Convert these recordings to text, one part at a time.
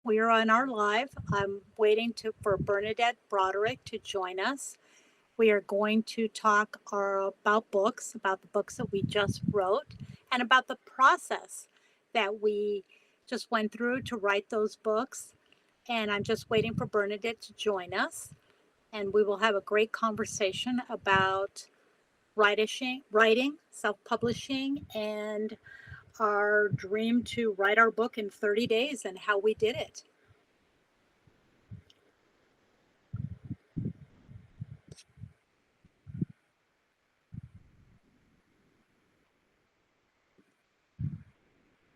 We are on our live. I'm waiting for Bernadette Broderick to join us. We are going to talk about books, about the books that we just wrote, and about the process that we just went through to write those books. And I'm just waiting for Bernadette to join us. And we will have a great conversation about writing, self-publishing, and our dream to write our book in 30 days and how we did it.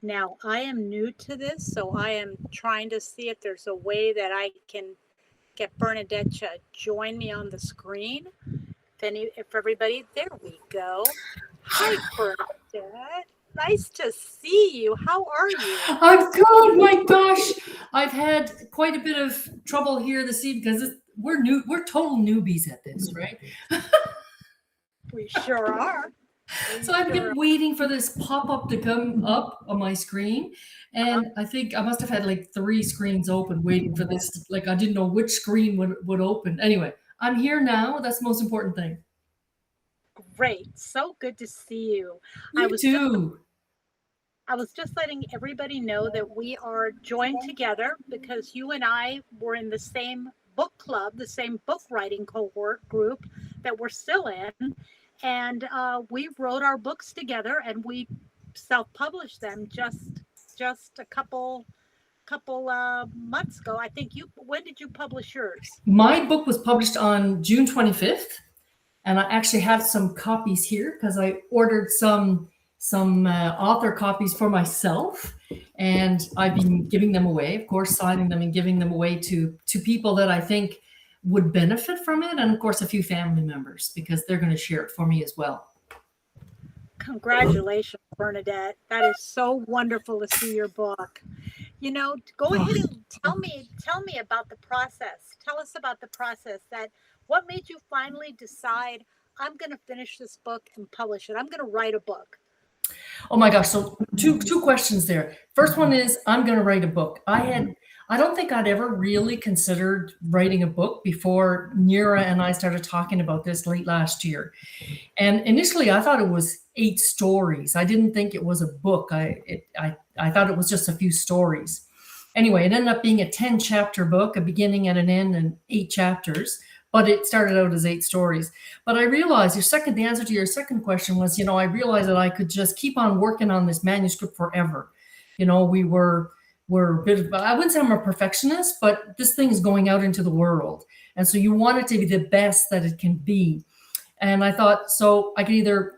Now, I am new to this, so I am trying to see if there's a way that I can get Bernadette to join me on the screen. If everybody, there we go. Hi, Bernadette. Nice to see you. How are you? I'm good. My gosh, I've had quite a bit of trouble here this evening because we're new. We're total newbies at this, right? We sure are. So I've been waiting for this pop-up to come up on my screen, and I think I must have had like 3 screens open waiting for this. Like I didn't know which screen would open. Anyway, I'm here now. That's the most important thing. Great. So good to see you. You too. I was just letting everybody know that we are joined together because you and I were in the same book club, the same book writing cohort group that we're still in. And we wrote our books together and we self-published them just a couple months ago. I think when did you publish yours? My book was published on June 25th. And I actually have some copies here because I ordered some author copies for myself, and I've been giving them away, of course, signing them and giving them away to people that I think would benefit from it, and of course a few family members because they're going to share it for me as well. Congratulations, Bernadette. That is so wonderful to see your book. Go ahead and tell me about the process. Tell us about the process. What made you finally decide I'm going to finish this book and publish it? I'm going to write a book. Oh my gosh. So two questions there. First one is I'm going to write a book. I don't think I'd ever really considered writing a book before Nira and I started talking about this late last year. And initially I thought it was 8 stories. I didn't think it was a book. I thought it was just a few stories. Anyway, it ended up being a 10-chapter book, a beginning and an end, and 8 chapters. But it started out as 8 stories. But I realized the answer to your second question was, I realized that I could just keep on working on this manuscript forever. We were a bit of, I wouldn't say I'm a perfectionist, but this thing is going out into the world. And so you want it to be the best that it can be. And I thought, so I could either,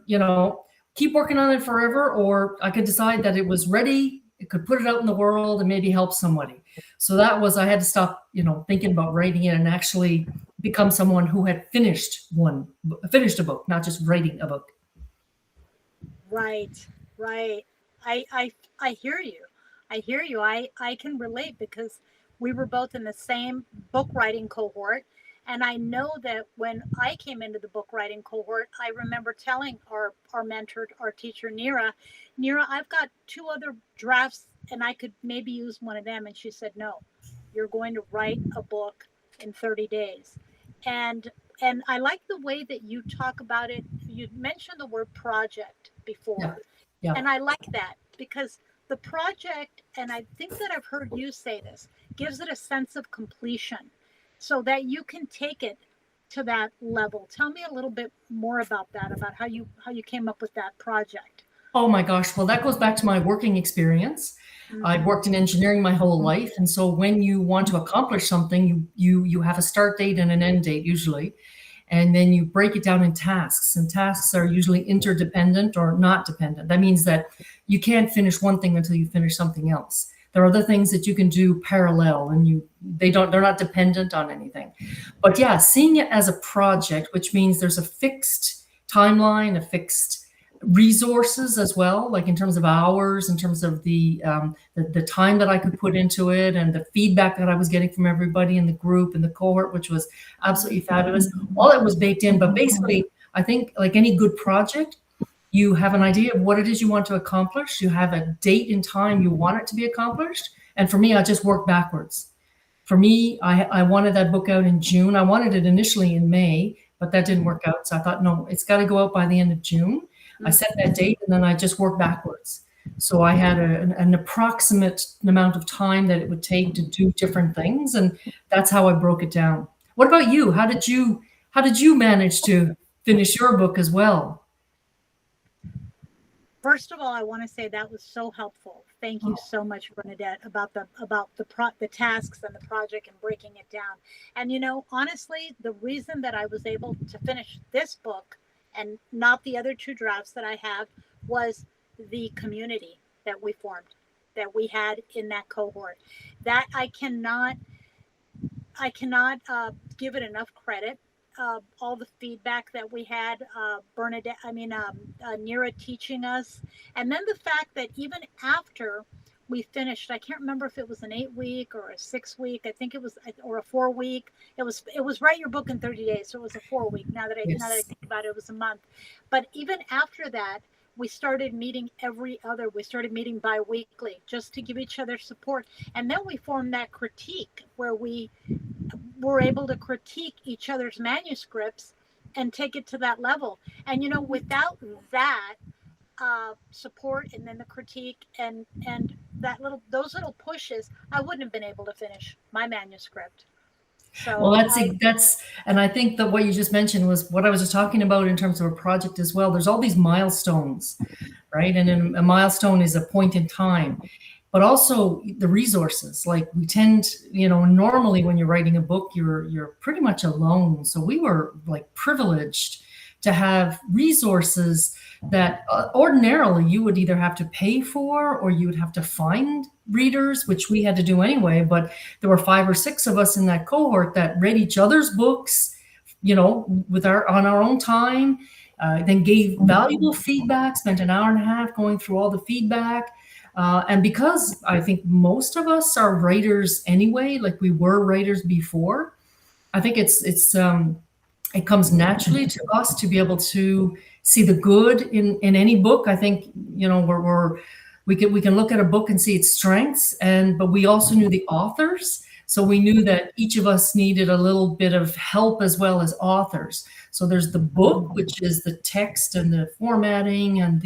keep working on it forever, or I could decide that it was ready, it could put it out in the world and maybe help somebody. So I had to stop, thinking about writing it and actually become someone who had finished a book, not just writing a book. Right. I hear you. I can relate because we were both in the same book writing cohort. And I know that when I came into the book writing cohort, I remember telling our mentor, our teacher, Nira, I've got 2 other drafts and I could maybe use one of them. And she said, no, you're going to write a book in 30 days. And I like the way that you talk about it. You mentioned the word project before. Yeah. And I like that because the project, and I think that I've heard you say this, gives it a sense of completion so that you can take it to that level. Tell me a little bit more about that, about how you came up with that project. Oh my gosh. Well, that goes back to my working experience. Mm-hmm. I've worked in engineering my whole life. And so when you want to accomplish something, you have a start date and an end date usually. And then you break it down in tasks, and tasks are usually interdependent or not dependent. That means that you can't finish one thing until you finish something else. There are other things that you can do parallel, and they're not dependent on anything. But yeah, seeing it as a project, which means there's a fixed timeline, a fixed resources as well, like in terms of hours, in terms of the time that I could put into it, and the feedback that I was getting from everybody in the group and the cohort, which was absolutely fabulous. All that was baked in. But basically, I think like any good project, you have an idea of what it is you want to accomplish. You have a date and time you want it to be accomplished, And for me, I just worked backwards. For me, I wanted that book out in June. I wanted it initially in May, but that didn't work out. So I thought, no, it's got to go out by the end of June. I set that date, and then I just worked backwards. So I had an approximate amount of time that it would take to do different things, and that's how I broke it down. What about you? How did you manage to finish your book as well? First of all, I want to say that was so helpful. Thank you so much, Bernadette, about the tasks and the project and breaking it down. And honestly, the reason that I was able to finish this book and not the other two drafts that I have was the community that we formed, that we had in that cohort. That I cannot give it enough credit. All the feedback that we had, Bernadette, Nira teaching us. And then the fact that even after we finished, I can't remember if it was an 8-week or a 6-week, I think it was, or a 4-week. It was write your book in 30 days. So it was a 4-week. Now that I think about it, it was a month. But even after that, we started meeting we started meeting bi-weekly just to give each other support. And then we formed that critique where we were able to critique each other's manuscripts and take it to that level. And without that support and then the critique and those little pushes, I wouldn't have been able to finish my manuscript. So well, that's, and I think that what you just mentioned was what I was just talking about in terms of a project as well. There's all these milestones, right? And then a milestone is a point in time, but also the resources. Like we tend, normally when you're writing a book, you're pretty much alone. So we were like privileged to have resources that ordinarily you would either have to pay for or you would have to find readers, which we had to do anyway. But there were 5 or 6 of us in that cohort that read each other's books, on our own time, then gave valuable feedback, spent an hour and a half going through all the feedback. And because I think most of us are writers anyway, like we were writers before, I think it comes naturally to us to be able to see the good in any book. I think, we can look at a book and see its strengths, but we also knew the authors. So we knew that each of us needed a little bit of help as well as authors. So there's the book, which is the text and the formatting and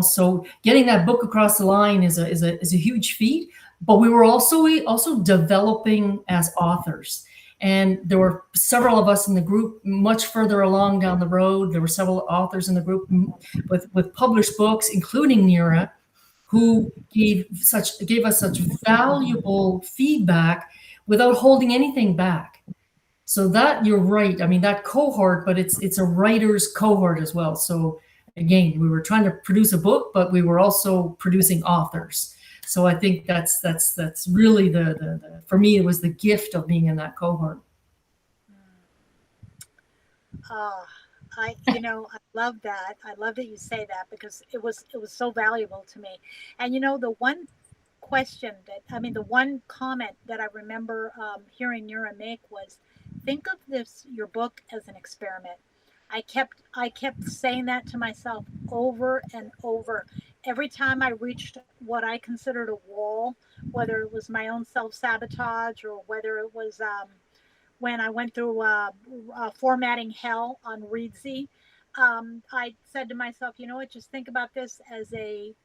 so getting that book across the line is a huge feat. But we were also developing as authors. And there were several of us in the group much further along down the road. There were several authors in the group with published books, including Nira, who gave us such valuable feedback without holding anything back. So that, you're right. I mean, that cohort, but it's a writer's cohort as well. So again, we were trying to produce a book, but we were also producing authors. So I think that's really the for me, it was the gift of being in that cohort. I love that. I love that you say that because it was so valuable to me. And the one the one comment that I remember hearing Nira make was, think of your book as an experiment. I kept saying that to myself over and over. Every time I reached what I considered a wall, whether it was my own self-sabotage or whether it was when I went through formatting hell on Reedsy, I said to myself, just think about this as an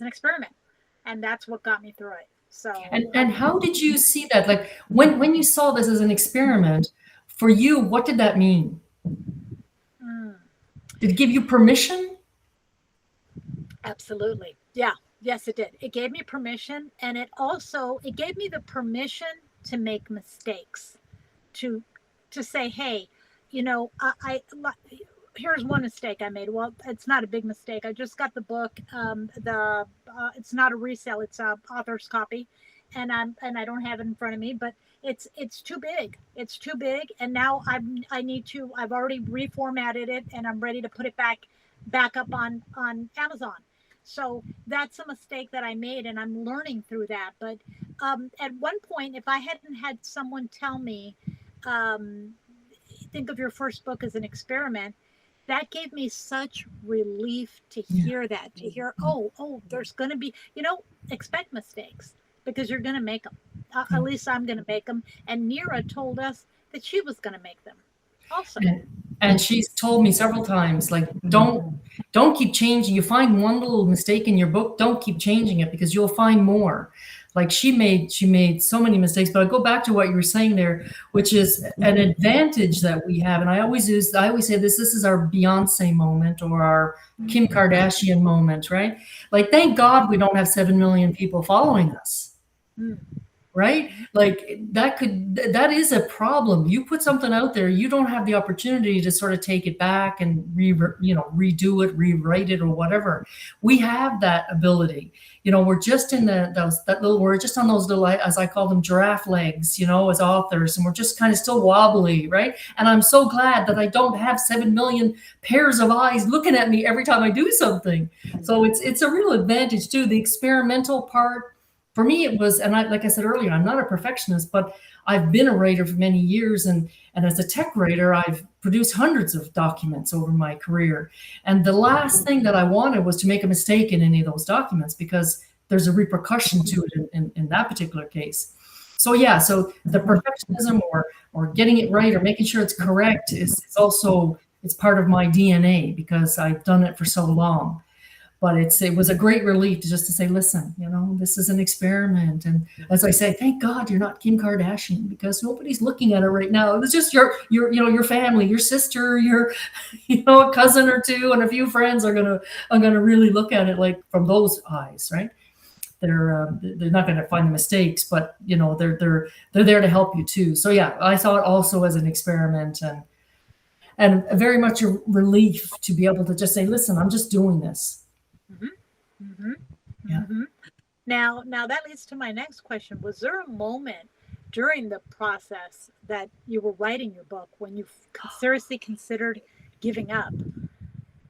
experiment, and that's what got me through it. So, and how did you see that? Like when you saw this as an experiment, for you, what did that mean? Did it give you permission? Absolutely. Yeah. Yes, it did. It gave me permission, and it gave me the permission to make mistakes, to say, hey, here's one mistake I made. Well, it's not a big mistake. I just got the book. It's not a resale. It's a author's copy, and I don't have it in front of me, but it's too big. It's too big, and now I've already reformatted it, and I'm ready to put it back up on Amazon. So that's a mistake that I made, and I'm learning through that. But at one point, if I hadn't had someone tell me, think of your first book as an experiment, that gave me such relief to hear that, to hear, oh, there's going to be, expect mistakes because you're going to make them. At least I'm going to make them. And Nira told us that she was going to make them also. And she's told me several times, like, don't keep changing. You find one little mistake in your book, don't keep changing it because you'll find more. Like she made so many mistakes. But I go back to what you were saying there, which is an advantage that we have. And I always say this is our Beyonce moment or our Kim Kardashian moment, right? Like, thank God we don't have 7 million people following us. Right? Like that is a problem. You put something out there, you don't have the opportunity to sort of take it back and redo it, rewrite it or whatever. We have that ability. We're just in we're just on those little, as I call them, giraffe legs, as authors, and we're just kind of still wobbly, right? And I'm so glad that I don't have 7 million pairs of eyes looking at me every time I do something. So it's a real advantage too. The experimental part, for me, it was, and like I said earlier, I'm not a perfectionist, but I've been a writer for many years. And as a tech writer, I've produced hundreds of documents over my career. And the last thing that I wanted was to make a mistake in any of those documents because there's a repercussion to it in that particular case. So yeah, so the perfectionism or getting it right or making sure it's correct is also, it's part of my DNA because I've done it for so long. But it was a great relief to say, listen, this is an experiment. And as I say, thank God you're not Kim Kardashian because nobody's looking at it right now. It was just your family, your sister, your, a cousin or two, and a few friends are gonna really look at it like from those eyes, right? They're not going to find the mistakes, but they're there to help you too. So yeah, I saw it also as an experiment and very much a relief to be able to just say, listen, I'm just doing this. Yeah. Now that leads to my next question. Was there a moment during the process that you were writing your book when you seriously considered giving up?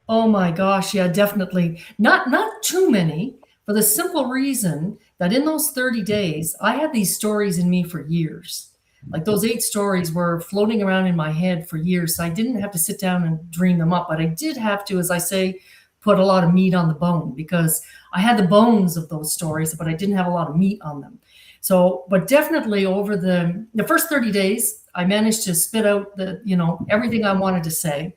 Oh my gosh, yeah, definitely. Not too many, for the simple reason that in those 30 days, I had these stories in me for years. Like those 8 stories were floating around in my head for years. So I didn't have to sit down and dream them up, but I did have to, as I say, put a lot of meat on the bone because I had the bones of those stories, but I didn't have a lot of meat on them. So, but definitely over the first 30 days, I managed to spit out everything I wanted to say.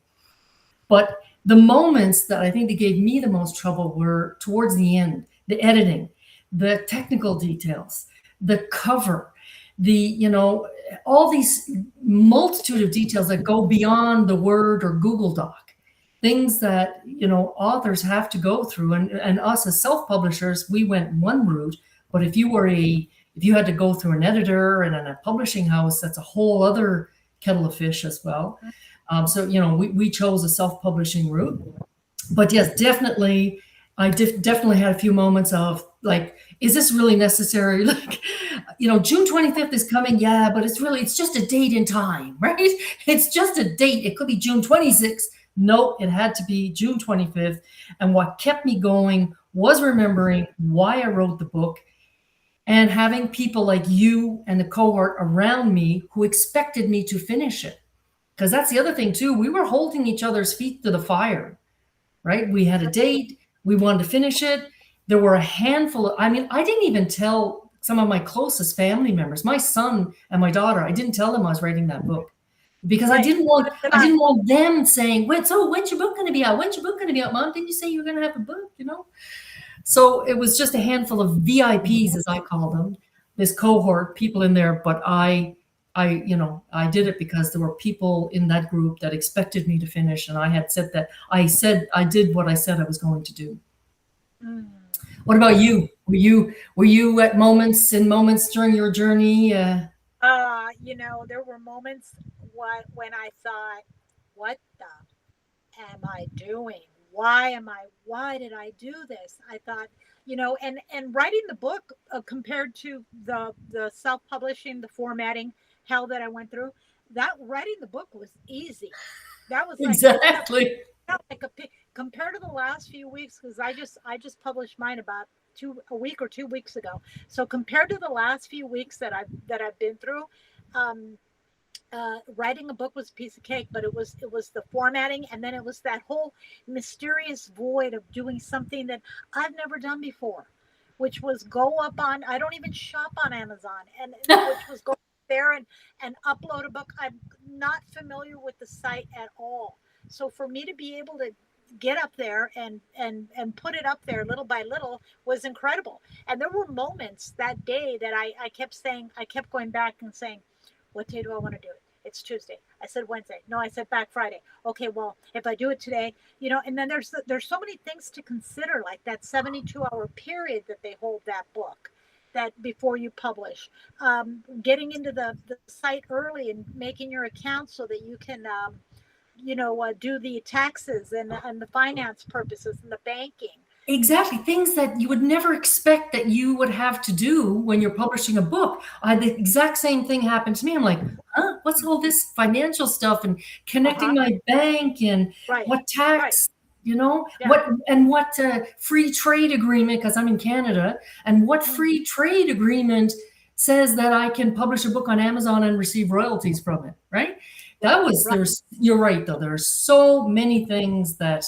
But the moments that I think that gave me the most trouble were towards the end, the editing, the technical details, the cover, all these multitude of details that go beyond the Word or Google Doc. Things that authors have to go through, and us as self-publishers, we went one route. But if you had to go through an editor and a publishing house, that's a whole other kettle of fish as well. So we chose a self-publishing route. But yes, definitely, I definitely had a few moments of like, is this really necessary? Like, June 25th is coming, yeah, but it's just a date in time, right? It's just a date. It could be June 26th. No, it had to be June 25th. And what kept me going was remembering why I wrote the book and having people like you and the cohort around me who expected me to finish it. Because that's the other thing too. We were holding each other's feet to the fire, right? We had a date. We wanted to finish it. There were a handful I didn't even tell some of my closest family members, my son and my daughter, I didn't tell them I was writing that book. Because I didn't want them saying, when's your book going to be out? When's your book going to be out, Mom? Didn't you say you were going to have a book, So it was just a handful of VIPs, as I call them, this cohort, people in there. But I did it because there were people in that group that expected me to finish. And I had said that I did what I said I was going to do. What about you? Were you at moments during your journey? There were moments when I thought, what the am I doing? Why did I do this? I thought, and writing the book compared to the self-publishing, the formatting hell that I went through, that writing the book was easy. That was exactly compared to the last few weeks, because I just published mine about a week or 2 weeks ago. So compared to the last few weeks that I've been through, writing a book was a piece of cake, but it was the formatting, and then it was that whole mysterious void of doing something that I've never done before. which was go up on, I don't even shop on Amazon, and which was go there and upload a book. I'm not familiar with the site at all. So for me to be able to get up there and put it up there little by little was incredible. And there were moments that day that I kept saying, I kept going back and saying, what day do I want to do it? It's Tuesday. I said Wednesday. No, I said back Friday. Okay, well, if I do it today, and then there's so many things to consider, like that 72-hour period that they hold that book, that before you publish, getting into the site early and making your account so that you can, do the taxes and the finance purposes and the banking. Exactly. Things that you would never expect that you would have to do when you're publishing a book. The exact same thing happened to me. I'm like, huh, what's all this financial stuff and connecting my bank and what tax, what free trade agreement, because I'm in Canada, and what free trade agreement says that I can publish a book on Amazon and receive royalties from it, right? You're right, though. There are so many things that,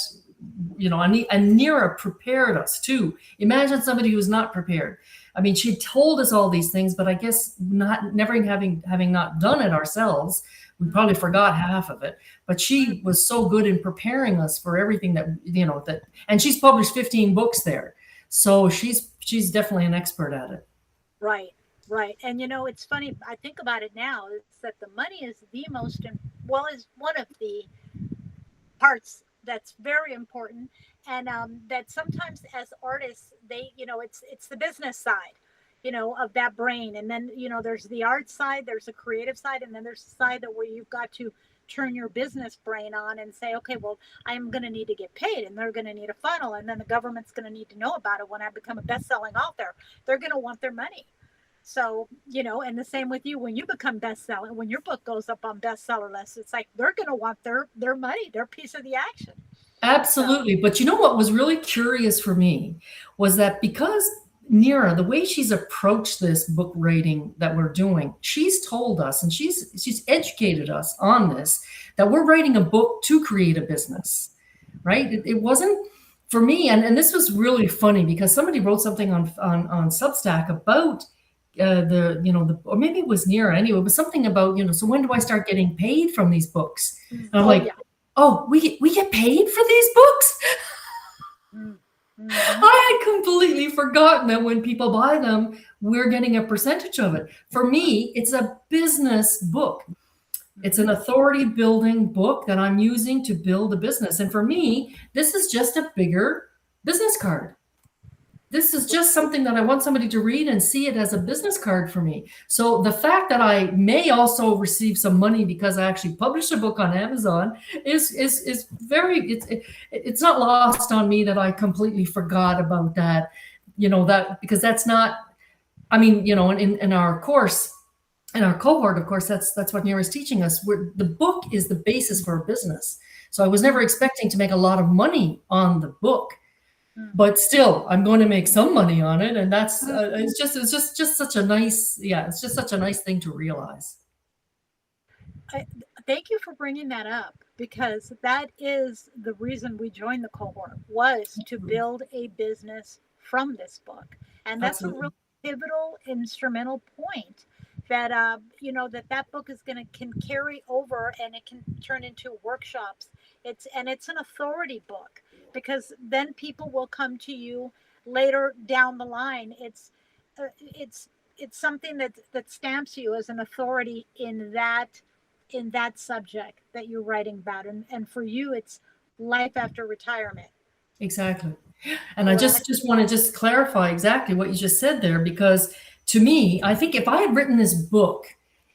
and Nira prepared us too. Imagine somebody who's not prepared. I mean, she told us all these things, but I guess never having not done it ourselves, we probably forgot half of it. But she was so good in preparing us for everything and she's published 15 books there. So she's definitely an expert at it. Right. And it's funny, I think about it now, it's that the money is is one of the parts that's very important, and that sometimes as artists, they it's the business side of that brain, and then there's the art side, there's a creative side, and then there's the side where you've got to turn your business brain on and say, okay, well, I'm going to need to get paid, and they're going to need a funnel, and then the government's going to need to know about it. When I become a best-selling author, they're going to want their money. So, and the same with you, when you become bestseller, when your book goes up on bestseller lists, it's like they're going to want their money, their piece of the action. Absolutely. So, but what was really curious for me was that because Nira, the way she's approached this book writing that we're doing, she's told us, and she's educated us on this, that we're writing a book to create a business, right? It wasn't for me. And this was really funny because somebody wrote something on Substack about or maybe it was Nira anyway, it was something about, so when do I start getting paid from these books? And I'm oh, we get paid for these books? Mm-hmm. I had completely forgotten that when people buy them, we're getting a percentage of it. For me, it's a business book. It's an authority building book that I'm using to build a business. And for me, this is just a bigger business card. This is just something that I want somebody to read and see it as a business card for me. So the fact that I may also receive some money because I actually published a book on Amazon is very, it's not lost on me that I completely forgot about that, that because that's not, I mean, in our course, in our cohort, of course, that's what Nira is teaching us. The book is the basis for a business. So I was never expecting to make a lot of money on the book. But still, I'm going to make some money on it, and that's it's just such a nice it's just such a nice thing to realize. Thank you for bringing that up, because that is the reason we joined the cohort, was to build a business from this book, and that's a real pivotal, instrumental point. That that book is can carry over, and it can turn into workshops. It's an authority book, because then people will come to you later down the line. It's something that stamps you as an authority in that subject that you're writing about, and for you, it's life after retirement. Exactly. And I just want to clarify exactly what you just said there, because to me, I think if I had written this book,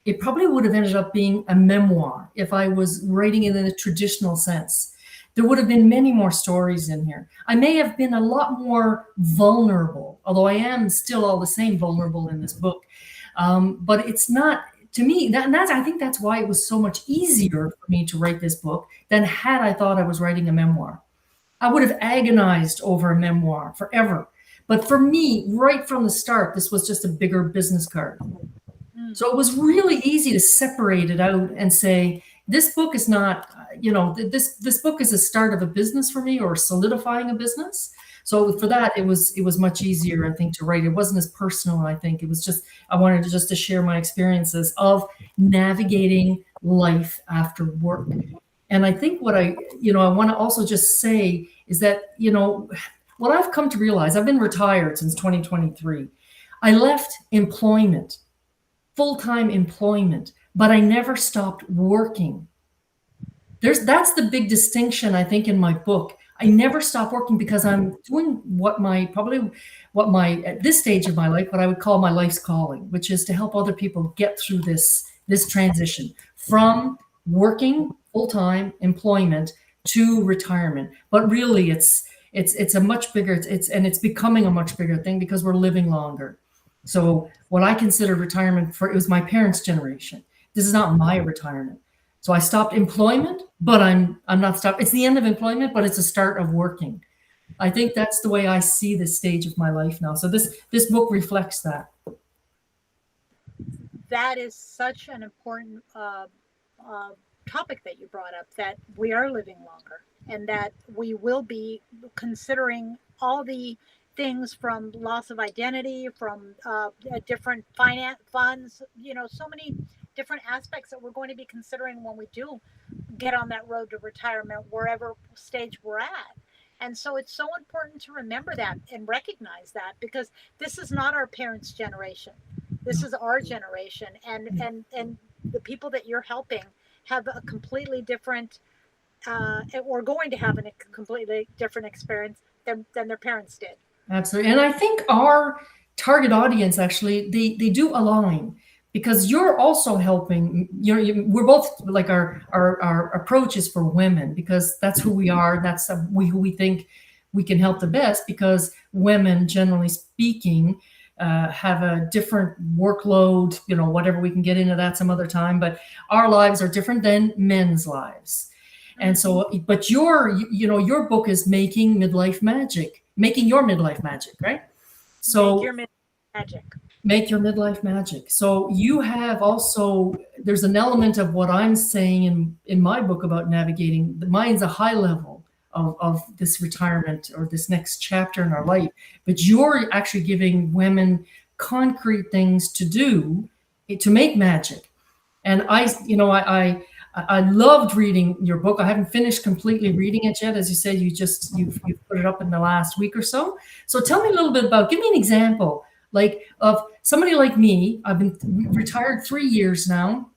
it probably would have ended up being a memoir if I was writing it in a traditional sense. There would have been many more stories in here. I may have been a lot more vulnerable, although I am still all the same vulnerable in this book. But it's not, to me, I think that's why it was so much easier for me to write this book than had I thought I was writing a memoir. I would have agonized over a memoir forever. But for me, right from the start, this was just a bigger business card. So it was really easy to separate it out and say, this book is not, this book is a start of a business for me, or solidifying a business. So for that, it was much easier, I think, to write. It wasn't as personal. I think it was just I wanted to just to share my experiences of navigating life after work. And I think what I want to also just say is that, what I've come to realize, I've been retired since 2023. I left employment, full-time employment, but I never stopped working. That's the big distinction, I think, in my book. I never stop working because I'm doing at this stage of my life, what I would call my life's calling, which is to help other people get through this transition from working full-time employment to retirement. But really it's a much bigger, it's becoming a much bigger thing because we're living longer. So what I consider retirement it was my parents' generation. This is not my retirement. So I stopped employment, but I'm not stopped. It's the end of employment, but it's the start of working. I think that's the way I see this stage of my life now. So this book reflects that. That is such an important topic that you brought up, that we are living longer and that we will be considering all the things from loss of identity, from different finance funds, so many different aspects that we're going to be considering when we do get on that road to retirement, wherever stage we're at. And so it's so important to remember that and recognize that, because this is not our parents' generation. This is our generation, and the people that you're helping have a completely different, or going to have a completely different experience than their parents did. Absolutely. And I think our target audience, actually, they do align, because you're also helping. We're both, like, our approach is for women, because that's who we are. That's who we think we can help the best, because women, generally speaking, have a different workload, whatever. We can get into that some other time, but our lives are different than men's lives. And so, but your book is making your midlife magic, right? So make your midlife magic. So you have also, there's an element of what I'm saying in my book about navigating. Mine's a high level of this retirement or this next chapter in our life, but you're actually giving women concrete things to do to make magic. And I loved reading your book. I haven't finished completely reading it yet. As you said, you've put it up in the last week or so. So tell me a little bit give me an example, like, of somebody like me. I've been retired 3 years now.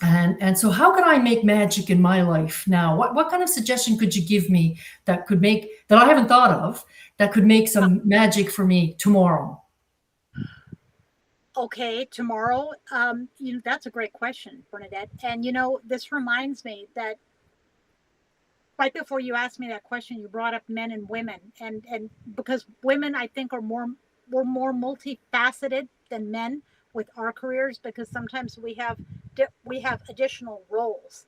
And so how can I make magic in my life now? What kind of suggestion could you give me that I haven't thought of, that could make some magic for me tomorrow? Okay, tomorrow. That's a great question, Bernadette. And this reminds me that right before you asked me that question, you brought up men and women, and because women, I think, we're more multifaceted than men with our careers, because sometimes we have additional roles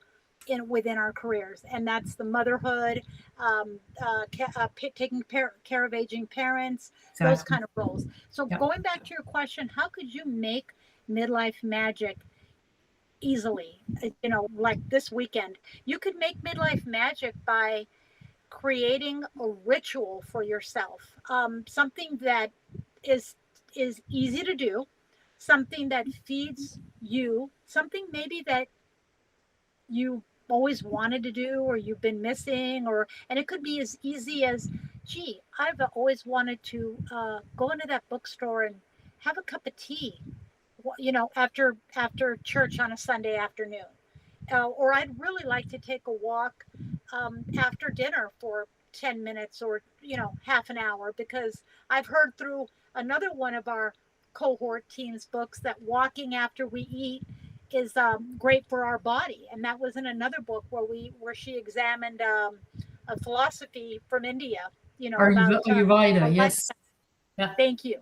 within our careers, and that's the motherhood, taking care of aging parents, exactly. Those kind of roles. So Going back to your question, how could you make midlife magic easily? Like this weekend, you could make midlife magic by creating a ritual for yourself, something that is easy to do, something that feeds you, something maybe that you always wanted to do or you've been missing, and it could be as easy as, gee, I've always wanted to go into that bookstore and have a cup of tea, after church on a Sunday afternoon, or I'd really like to take a walk after dinner for 10 minutes or half an hour, because I've heard through another one of our cohort teams books that walking after we eat is great for our body. And that was in another book where she examined a philosophy from India, about Ayurveda. Yes. Yeah. Thank you.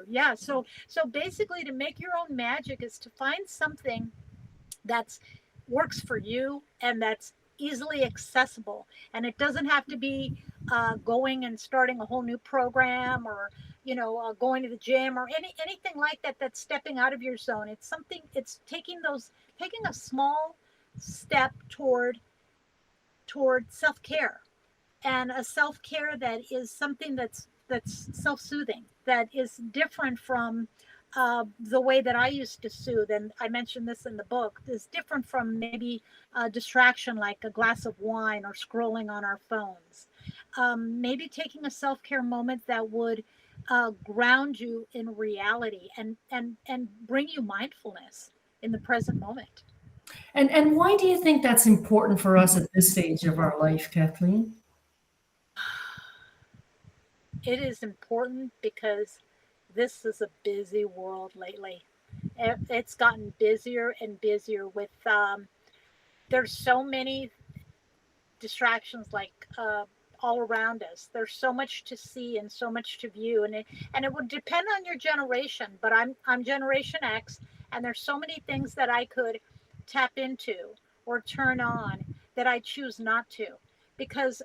Yeah. So basically, to make your own magic is to find something that's works for you and that's easily accessible. And it doesn't have to be going and starting a whole new program, or going to the gym, or anything like that that's stepping out of your zone. It's taking a small step toward self-care. and a self-care that is something that's self-soothing, that is different from the way that I used to soothe. And I mentioned this in the book, is different from maybe a distraction like a glass of wine or scrolling on our phones. Maybe taking a self-care moment that would ground you in reality and bring you mindfulness in the present moment. And why do you think that's important for us at this stage of our life, Kathleen? It is important because this is a busy world lately. It's gotten busier and busier with there's so many distractions like all around us. There's so much to see and so much to view, and it would depend on your generation. But I'm Generation X, and there's so many things that I could tap into or turn on that I choose not to, because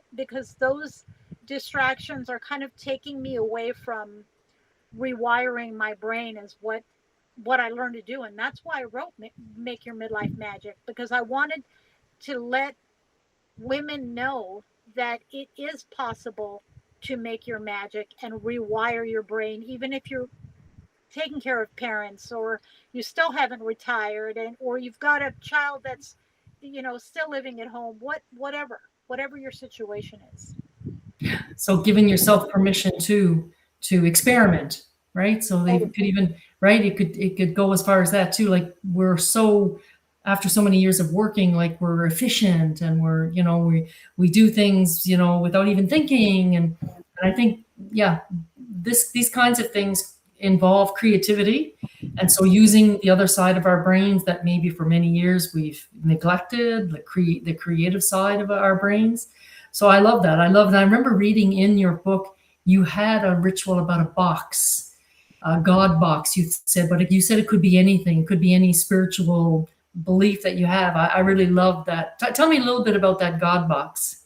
those distractions are kind of taking me away from rewiring my brain as what I learned to do. And that's why I wrote Make Your Midlife Magic, because I wanted to let women know that it is possible to make your magic and rewire your brain, even if you're taking care of parents, or you still haven't retired, and or you've got a child that's still living at home, whatever your situation is. So giving yourself permission to experiment, right? So they could even, right? It could go as far as that too. Like we're so, after so many years of working, like we're efficient and we do things, without even thinking. And I think, yeah, these kinds of things involve creativity. And so using the other side of our brains that maybe for many years we've neglected, the creative side of our brains. So I love that. I love that. I remember reading in your book, you had a ritual about a box, a God box, you said, but you said it could be anything, could be any spiritual belief that you have. I really love that. Tell me a little bit about that God box.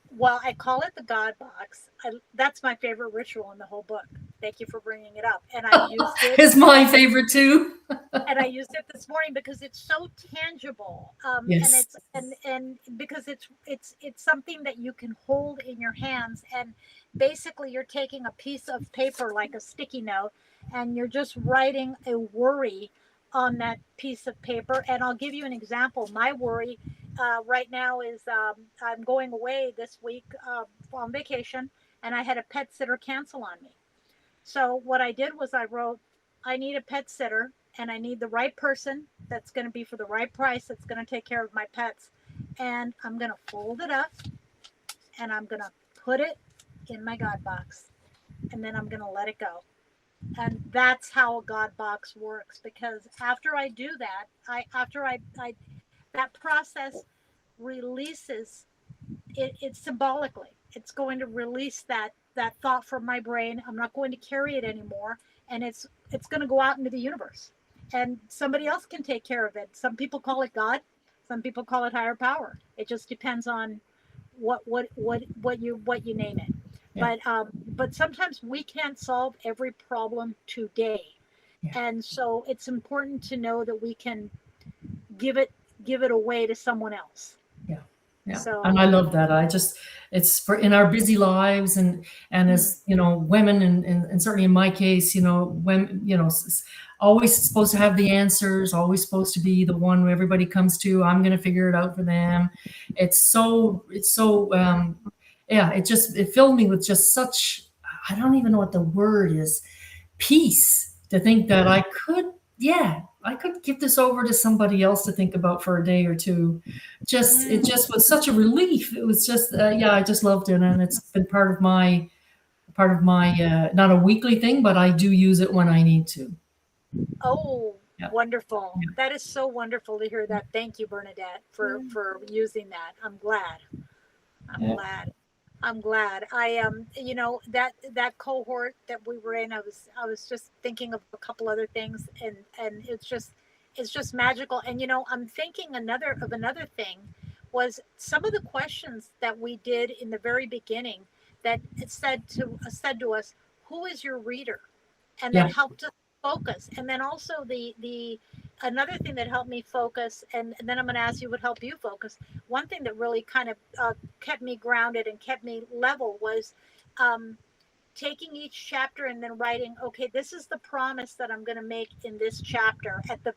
Well, I call it the God box. That's my favorite ritual in the whole book. Thank you for bringing it up. And I used it. It's my favorite too. And I used it this morning because it's so tangible. Yes. And because it's something that you can hold in your hands. And basically, you're taking a piece of paper like a sticky note, and you're just writing a worry on that piece of paper. And I'll give you an example. My worry right now is I'm going away this week on vacation, and I had a pet sitter cancel on me. So what I did was I wrote, I need a pet sitter, and I need the right person that's going to be for the right price, that's going to take care of my pets. And I'm going to fold it up, and I'm going to put it in my God box, and then I'm going to let it go. And that's how a God box works, because after I do that, that process releases it symbolically. It's going to release that thought from my brain. I'm not going to carry it anymore, and it's going to go out into the universe, and somebody else can take care of it. Some people call it God, some people call it higher power. It just depends on what you name it. Yeah. But sometimes we can't solve every problem today. Yeah. And so it's important to know that we can give it away to someone else. Yeah. So, and I love that. It's for in our busy lives, and as women, and certainly in my case, women, always supposed to have the answers, always supposed to be the one who everybody comes to. I'm going to figure it out for them. It's so it filled me with just such, I don't even know what the word is, peace, to think that I could give this over to somebody else to think about for a day or two. It just was such a relief. It was just, I just loved it. And it's been part of my, not a weekly thing, but I do use it when I need to. Oh, yeah. Wonderful. Yeah. That is so wonderful to hear that. Thank you, Bernadette, for using that. I'm glad. I'm glad. I that cohort that we were in, I was just thinking of a couple other things, and it's just magical. And I'm thinking another thing was some of the questions that we did in the very beginning, that it said to us, who is your reader? And that helped us focus. And then also the another thing that helped me focus, and then I'm going to ask you what helped you focus. One thing that really kind of kept me grounded and kept me level was um, taking each chapter and then writing, okay, this is the promise that I'm going to make in this chapter at the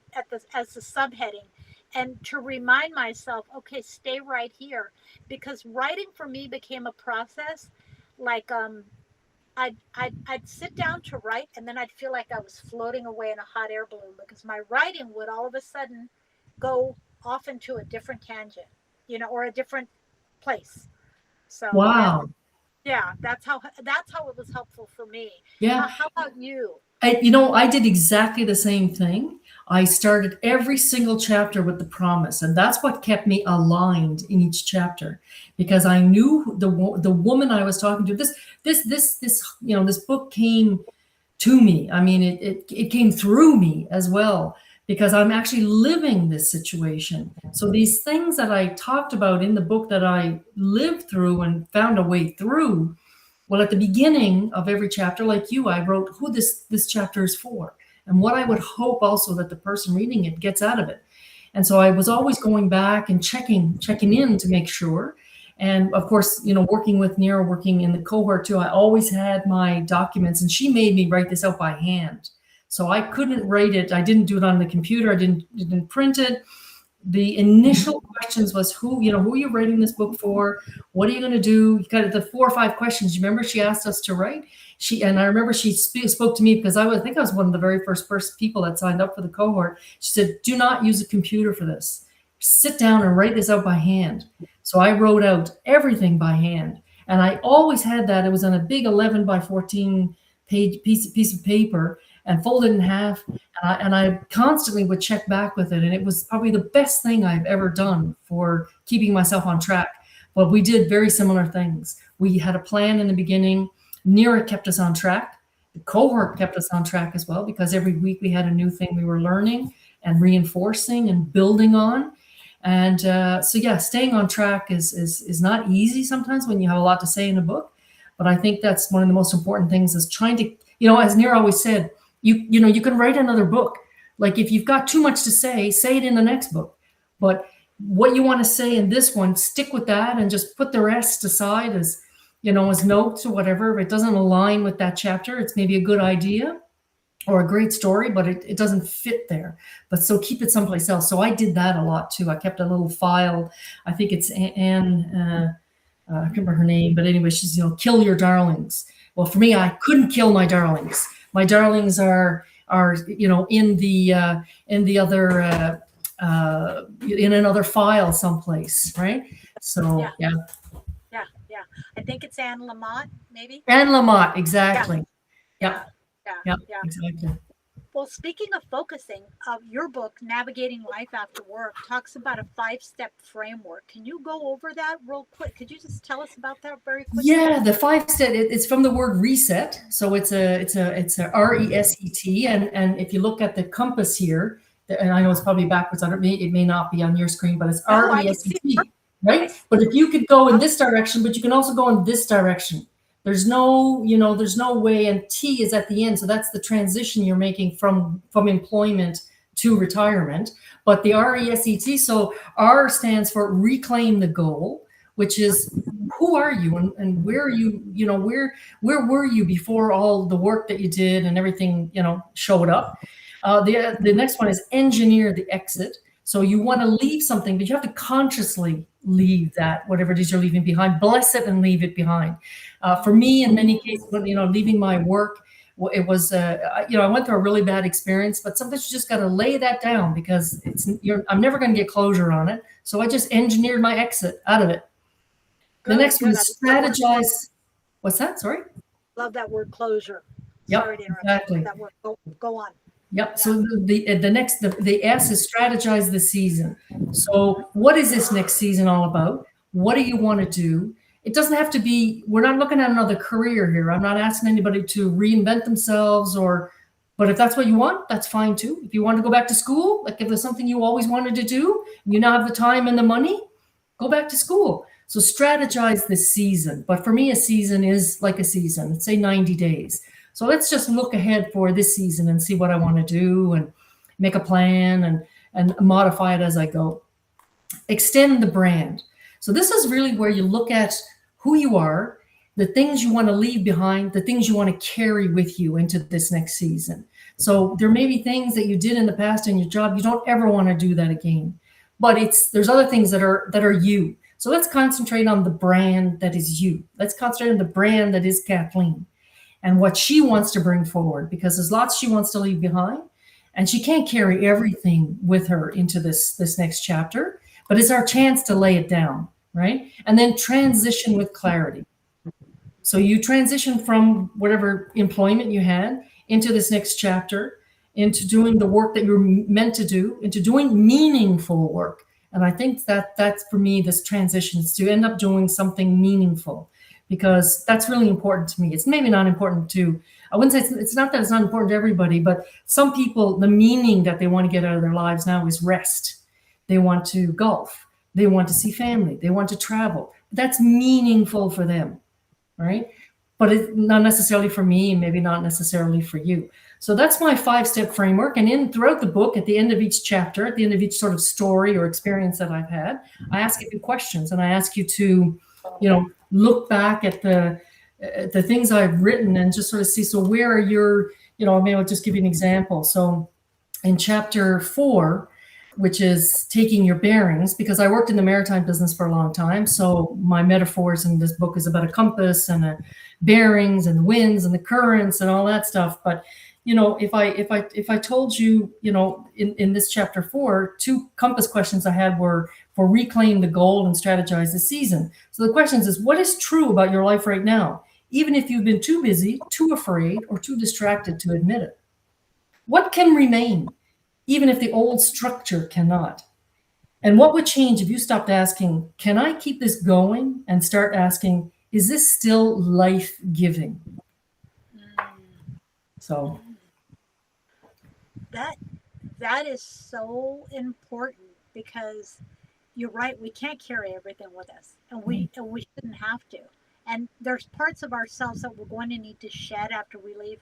as the subheading, and to remind myself, okay, stay right here, because writing for me became a process. Like I'd sit down to write, and then I'd feel like I was floating away in a hot air balloon, because my writing would all of a sudden go off into a different tangent, or a different place. So Wow. yeah, that's how it was helpful for me. Yeah. How about you? I did exactly the same thing. I started every single chapter with the promise, and that's what kept me aligned in each chapter, because I knew the woman I was talking to. This book came to me. I mean, it came through me as well, because I'm actually living this situation. So these things that I talked about in the book that I lived through and found a way through. Well, at the beginning of every chapter, like you, I wrote who this chapter is for, and what I would hope also that the person reading it gets out of it. And so I was always going back and checking in to make sure. And of course, working with Nira, working in the cohort too, I always had my documents, and she made me write this out by hand. So I couldn't write it. I didn't do it on the computer. I didn't print it. The initial questions was who are you writing this book for? What are you going to do? You got the 4 or 5 questions. You remember she asked us to write? I remember she spoke to me, because I think I was one of the very first people that signed up for the cohort. She said, do not use a computer for this. Sit down and write this out by hand. So I wrote out everything by hand. And I always had that. It was on a big 11 by 14 page piece of paper and folded in half. And I constantly would check back with it. And it was probably the best thing I've ever done for keeping myself on track. But we did very similar things. We had a plan in the beginning. Nira kept us on track. The cohort kept us on track as well, because every week we had a new thing we were learning and reinforcing and building on. And so, yeah, staying on track is not easy sometimes when you have a lot to say in a book. But I think that's one of the most important things, is trying to, as Nira always said, you can write another book. Like if you've got too much to say it in the next book. But what you want to say in this one, stick with that and just put the rest aside as notes or whatever. If it doesn't align with that chapter, it's maybe a good idea or a great story, but it doesn't fit there. But so keep it someplace else. So I did that a lot too. I kept a little file. I think it's Anne, I can't remember her name, but anyway, she's, kill your darlings. Well, for me, I couldn't kill my darlings. My darlings are in the other in another file someplace, right? So yeah. I think it's Anne Lamott, maybe. Anne Lamott, exactly. Yeah. Exactly. Well, speaking of focusing, your book, Navigating Life After Work, talks about a 5-step framework. Can you go over that real quick? Could you just tell us about that very quickly? Yeah, the 5-step, it's from the word reset. So it's a RESET. And if you look at the compass here, and I know it's probably backwards on it, it may not be on your screen, but it's RESET, right? But if you could go in this direction, but you can also go in this direction. There's no way, and T is at the end. So that's the transition you're making from employment to retirement. But the RESET, so R stands for reclaim the goal, which is who are you and where are you, where were you before all the work that you did and everything, showed up. The next one is engineer the exit. So you want to leave something, but you have to consciously leave that, whatever it is you're leaving behind, bless it and leave it behind. For me, in many cases, leaving my work, it was, I went through a really bad experience, but sometimes you just got to lay that down, because I'm never going to get closure on it. So I just engineered my exit out of it. The next one is strategize. What's that? Sorry? Love that word, closure. Yep, Sorry to interrupt. exactly. That word. Go on. Yep. Yeah. So the S is strategize the season. So what is this next season all about? What do you want to do? It doesn't have to be, we're not looking at another career here. I'm not asking anybody to reinvent themselves, but if that's what you want, that's fine too. If you want to go back to school, like if there's something you always wanted to do, you now have the time and the money, go back to school. So strategize this season. But for me, a season is like a season. Let's say 90 days. So let's just look ahead for this season and see what I want to do. make a plan and modify it as I go. Extend the brand. So this is really where you look at who you are, the things you want to leave behind, the things you want to carry with you into this next season. So there may be things that you did in the past in your job. You don't ever want to do that again. But there's other things that are you. So let's concentrate on the brand that is you. Let's concentrate on the brand that is Kathleen and what she wants to bring forward, because there's lots she wants to leave behind, and she can't carry everything with her into this next chapter, but it's our chance to lay it down, right? And then transition with clarity. So you transition from whatever employment you had into this next chapter, into doing the work that you're meant to do, into doing meaningful work. And I think that's for me, this transition is to end up doing something meaningful, because that's really important to me. It's maybe not important to, I wouldn't say it's not that it's not important to everybody, but some people, the meaning that they want to get out of their lives now is rest. They want to golf. They want to see family. They want to travel. That's meaningful for them, right? But it's not necessarily for me, and maybe not necessarily for you. So that's my 5-step framework. And throughout the book, at the end of each chapter, at the end of each sort of story or experience that I've had, I ask you questions, and I ask you to, look back at the things I've written and just sort of see, so where are your, maybe I'll just give you an example. So in chapter 4, which is taking your bearings, because I worked in the maritime business for a long time. So my metaphors in this book is about a compass and a bearings and the winds and the currents and all that stuff. But, if I told you, in this chapter 4, 2 compass questions I had were for reclaim the goal and strategize the season. So the questions is, what is true about your life right now, even if you've been too busy, too afraid, or too distracted to admit it? What can remain, even if the old structure cannot? And what would change if you stopped asking, can I keep this going, and start asking, is this still life-giving? So that is so important, because you're right, we can't carry everything with us, and we shouldn't have to. And there's parts of ourselves that we're going to need to shed after we leave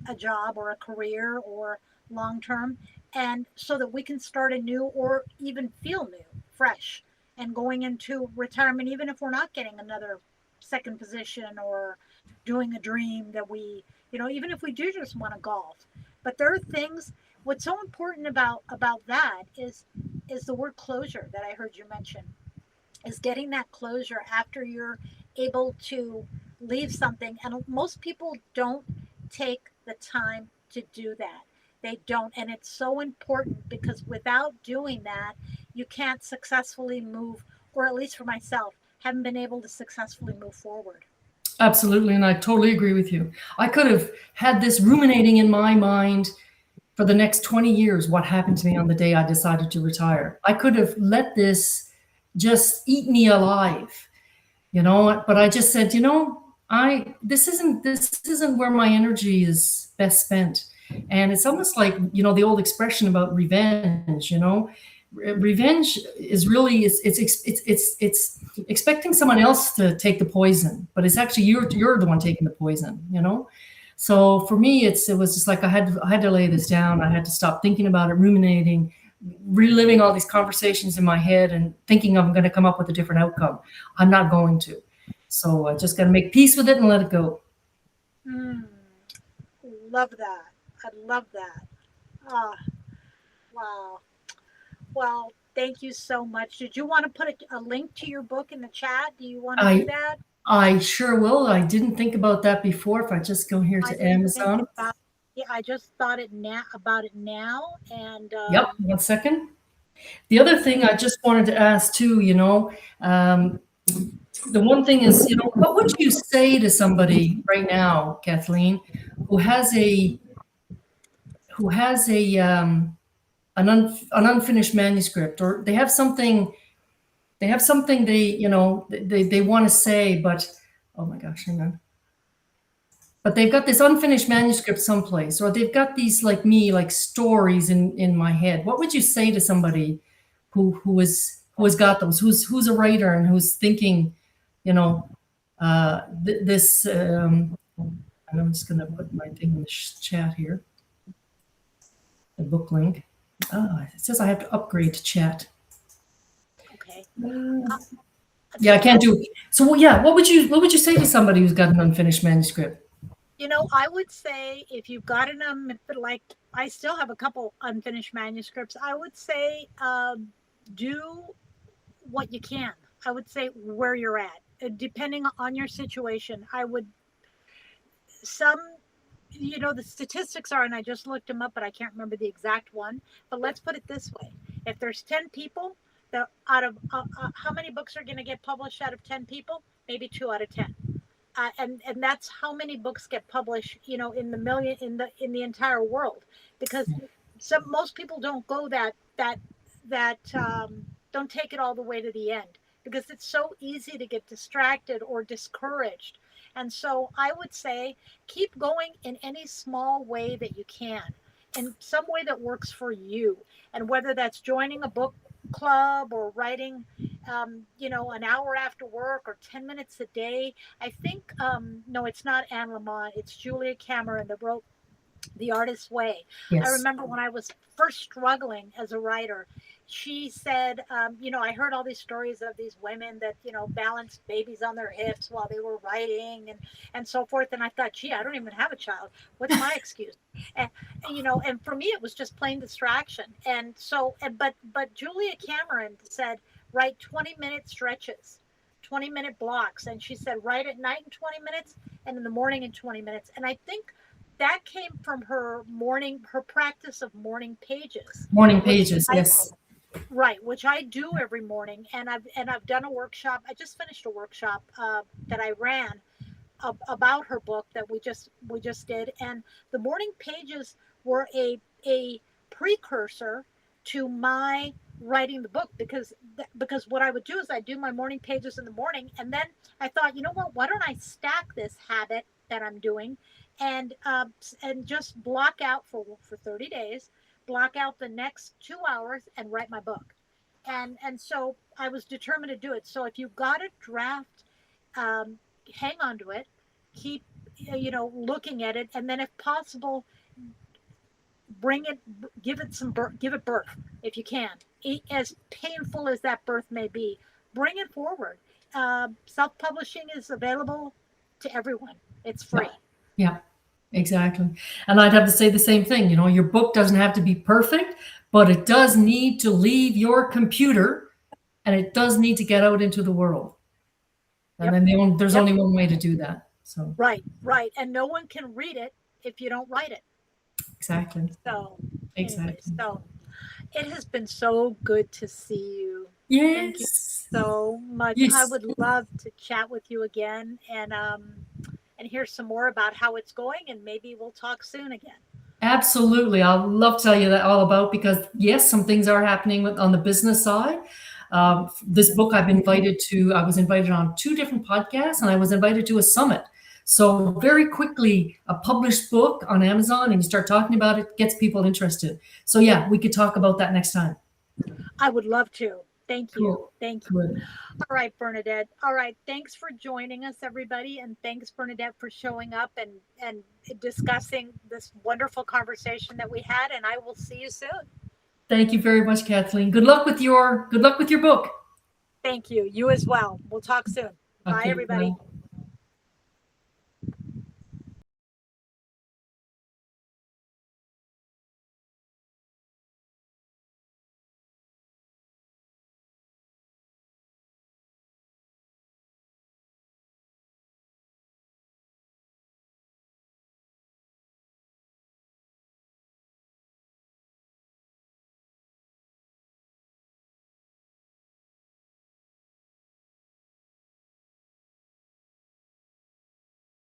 a job or a career or long term, and so that we can start anew, or even feel new, fresh, and going into retirement, even if we're not getting another second position or doing a dream that we, even if we do just want to golf. But there are things, what's so important about that is the word closure that I heard you mention, is getting that closure after you're able to leave something. And most people don't take the time to do that. They don't. And it's so important, because without doing that, you can't successfully move, or at least for myself, haven't been able to successfully move forward. Absolutely. And I totally agree with you. I could have had this ruminating in my mind for the next 20 years, what happened to me on the day I decided to retire. I could have let this just eat me alive, but I just said, this isn't where my energy is best spent. And it's almost like, the old expression about revenge, revenge is really, it's expecting someone else to take the poison, but it's actually you're the one taking the poison, So for me, it was just like I had to lay this down. I had to stop thinking about it, ruminating, reliving all these conversations in my head, and thinking I'm going to come up with a different outcome. I'm not going to. So I just got to make peace with it and let it go. Love that. I love that. Wow. Well, thank you so much. Did you want to put a link to your book in the chat? Do you want to do that? I sure will. I didn't think about that before. If I just go here to Amazon. I just thought about it now. And yep. 1 second. The other thing I just wanted to ask too, the one thing is, what would you say to somebody right now, Kathleen, who has an unfinished manuscript, or they have something they want to say, but oh my gosh, hang on. But they've got this unfinished manuscript someplace, or they've got these, like me, like stories in my head. What would you say to somebody who has got those, who's a writer and who's thinking, this? And I'm just going to put my thing in the chat here, the book link. It says I have to upgrade to chat. Okay. Yeah, I can't do. So yeah, what would you say to somebody who's got an unfinished manuscript? I would say if you've got like I still have a couple unfinished manuscripts, I would say do what you can. I would say where you're at, depending on your situation. I would some the statistics are, and I just looked them up, but I can't remember the exact one. But let's put it this way: if there's 10 people, that out of how many books are going to get published out of 10 people? Maybe 2 out of 10. And that's how many books get published, in the million in the entire world, because most people don't go that don't take it all the way to the end, because it's so easy to get distracted or discouraged. And so I would say keep going in any small way that you can, in some way that works for you. And whether that's joining a book club or writing, an hour after work or 10 minutes a day. I think, no, it's not Anne Lamott. It's Julia Cameron that wrote The Artist's Way. Yes. I remember when I was first struggling as a writer, she said, I heard all these stories of these women that, balanced babies on their hips while they were writing and so forth. And I thought, gee, I don't even have a child. What's my excuse? And, and for me, it was just plain distraction. And so, but Julia Cameron said, write 20-minute stretches, 20-minute blocks. And she said, write at night in 20 minutes and in the morning in 20 minutes. And I think that came from her practice of morning pages. Morning pages, yes. Right, which I do every morning, and I've done a workshop. I just finished a workshop that I ran about her book that we just did, and the morning pages were a precursor to my writing the book, because what I would do is I do my morning pages in the morning, and then I thought, you know what? Why don't I stack this habit that I'm doing, and just block out for 30 days. Block out the next 2 hours and write my book. And so I was determined to do it. So if you've got a draft, hang on to it, keep, looking at it. And then if possible, give it birth if you can. As painful as that birth may be, bring it forward. Self-publishing is available to everyone. It's free. Yeah. Exactly. And I'd have to say the same thing. Your book doesn't have to be perfect, but it does need to leave your computer, and it does need to get out into the world. And then there's only one way to do that. So Right. And no one can read it if you don't write it. Exactly. So exactly. Anyway, so it has been so good to see you. Yes. Thank you so much. Yes. I would love to chat with you again and hear some more about how it's going, and maybe we'll talk soon again. Absolutely. I'll love to tell you that all about, because yes, some things are happening on the business side. This book I was invited on 2 different podcasts, and I was invited to a summit. So very quickly, a published book on Amazon, and you start talking about it, gets people interested. So yeah, we could talk about that next time. I would love to. Thank you. Cool. Thank you. Good. All right, Bernadette. All right. Thanks for joining us, everybody. And thanks, Bernadette, for showing up and discussing this wonderful conversation that we had. And I will see you soon. Thank you very much, Kathleen. Good luck with your book. Thank you. You as well. We'll talk soon. Bye, Okay, everybody. bye.